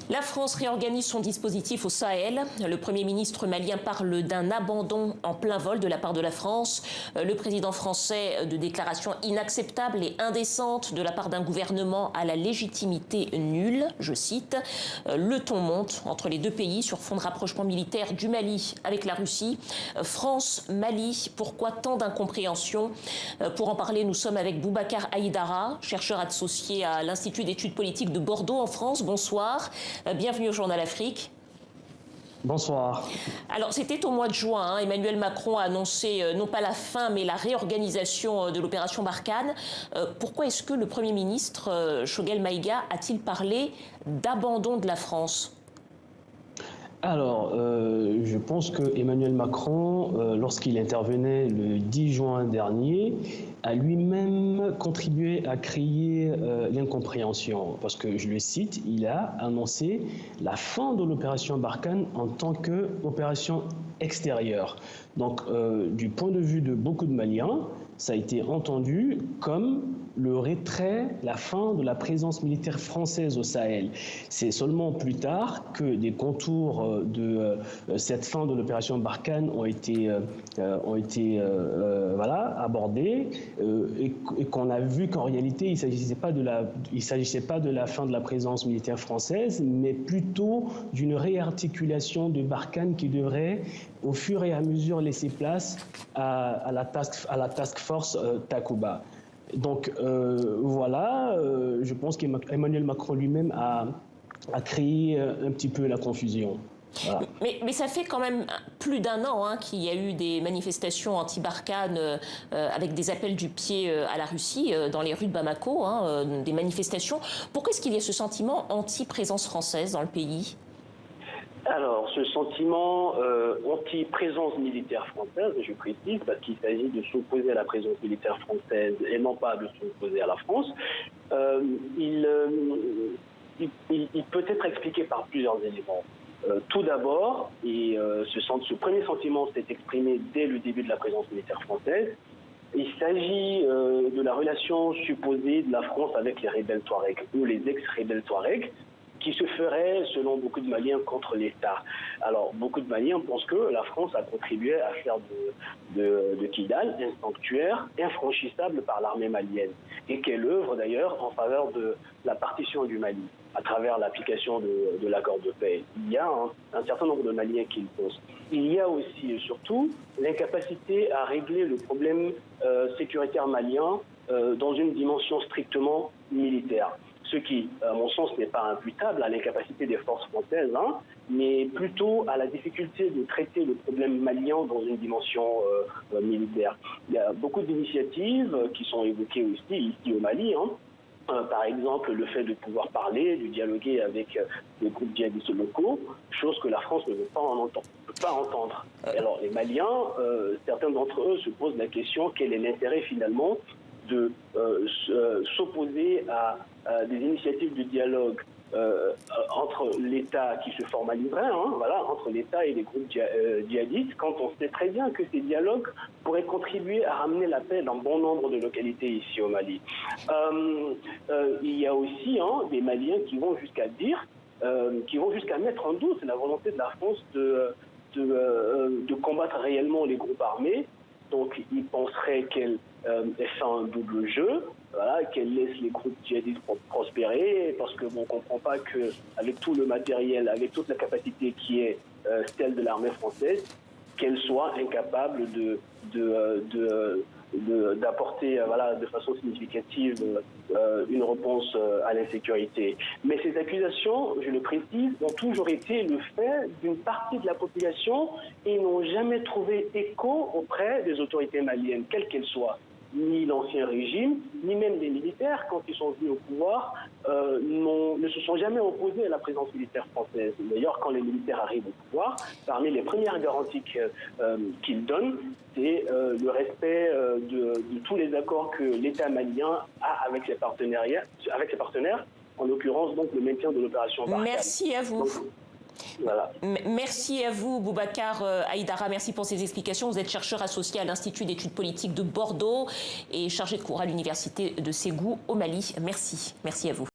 La France réorganise son dispositif au Sahel. Le Premier ministre malien parle d'un abandon en plein vol de la part de la France. Le président français de déclarations inacceptables et indécentes de la part d'un gouvernement à la légitimité nulle, je cite. Le ton monte entre les deux pays sur fond de rapprochement militaire du Mali avec la Russie. France-Mali, pourquoi tant d'incompréhension? Pour en parler, nous sommes avec Boubacar Aïdara, chercheur associé à l'Institut d'études politiques de Bordeaux en France. Bonsoir. Bienvenue au Journal Afrique. Bonsoir. Alors, c'était au mois de juin. Emmanuel Macron a annoncé non pas la fin, mais la réorganisation de l'opération Barkhane. Pourquoi est-ce que le Premier ministre, Choguel Maïga, a-t-il parlé d'abandon de la France ? Alors, je pense que Emmanuel Macron, lorsqu'il intervenait le 10 juin dernier, a lui-même contribué à créer l'incompréhension. Parce que, je le cite, il a annoncé la fin de l'opération Barkhane en tant qu'opération extérieure. Donc, du point de vue de beaucoup de Maliens, ça a été entendu comme le retrait, la fin de la présence militaire française au Sahel. C'est seulement plus tard que des contours de cette fin de l'opération Barkhane ont été abordés et qu'on a vu qu'en réalité, il ne s'agissait pas de la fin de la présence militaire française, mais plutôt d'une réarticulation de Barkhane qui devrait, au fur et à mesure, laisser place à la task force Takuba. Donc je pense qu'Emmanuel Macron lui-même a créé un petit peu la confusion. Voilà. Mais ça fait quand même plus d'un an qu'il y a eu des manifestations anti-Barkhane avec des appels du pied à la Russie dans les rues de Bamako, des manifestations. Pourquoi est-ce qu'il y a ce sentiment anti-présence française dans le pays ? Alors, ce sentiment anti-présence militaire française, je précise, parce qu'il s'agit de s'opposer à la présence militaire française et non pas de s'opposer à la France, il peut être expliqué par plusieurs éléments. Tout d'abord, ce premier sentiment s'est exprimé dès le début de la présence militaire française. Il s'agit de la relation supposée de la France avec les rebelles Touaregs ou les ex-rebelles Touaregs, qui se ferait, selon beaucoup de Maliens, contre l'État. Alors, beaucoup de Maliens pensent que la France a contribué à faire de Kidal un sanctuaire infranchissable par l'armée malienne et qu'elle œuvre d'ailleurs en faveur de la partition du Mali à travers l'application de l'accord de paix. Il y a un certain nombre de Maliens qui le pensent. Il y a aussi et surtout l'incapacité à régler le problème sécuritaire malien dans une dimension strictement militaire. Ce qui, à mon sens, n'est pas imputable à l'incapacité des forces françaises, mais plutôt à la difficulté de traiter le problème malien dans une dimension militaire. Il y a beaucoup d'initiatives qui sont évoquées aussi ici au Mali. Par exemple, le fait de pouvoir parler, de dialoguer avec les groupes djihadistes locaux, chose que la France ne veut pas entendre. Et alors, les Maliens, certains d'entre eux se posent la question, quel est l'intérêt finalement de s'opposer à des initiatives de dialogue entre l'État qui se formaliserait, entre l'État et les groupes djihadistes, quand on sait très bien que ces dialogues pourraient contribuer à ramener la paix dans bon nombre de localités ici au Mali. Il y a aussi des Maliens qui vont jusqu'à dire, qui vont jusqu'à mettre en doute la volonté de la France de combattre réellement les groupes armés. Donc, ils penseraient qu'elle fait un double jeu, qu'elle laisse les groupes djihadistes prospérer, parce qu'on ne comprend pas qu'avec tout le matériel, avec toute la capacité qui est celle de l'armée française, qu'elle soit incapable d'apporter de façon significative une réponse à l'insécurité. Mais ces accusations, je le précise, ont toujours été le fait d'une partie de la population et n'ont jamais trouvé écho auprès des autorités maliennes, quelles qu'elles soient. Ni l'ancien régime, ni même les militaires, quand ils sont venus au pouvoir, ne se sont jamais opposés à la présence militaire française. D'ailleurs, quand les militaires arrivent au pouvoir, parmi les premières garanties qu'ils donnent, c'est le respect de tous les accords que l'État malien a avec ses partenaires, en l'occurrence donc le maintien de l'opération Barkhane. Merci à vous. Donc, voilà. Merci à vous, Boubacar Aïdara. Merci pour ces explications. Vous êtes chercheur associé à l'Institut d'études politiques de Bordeaux et chargé de cours à l'Université de Ségou au Mali. Merci. Merci à vous.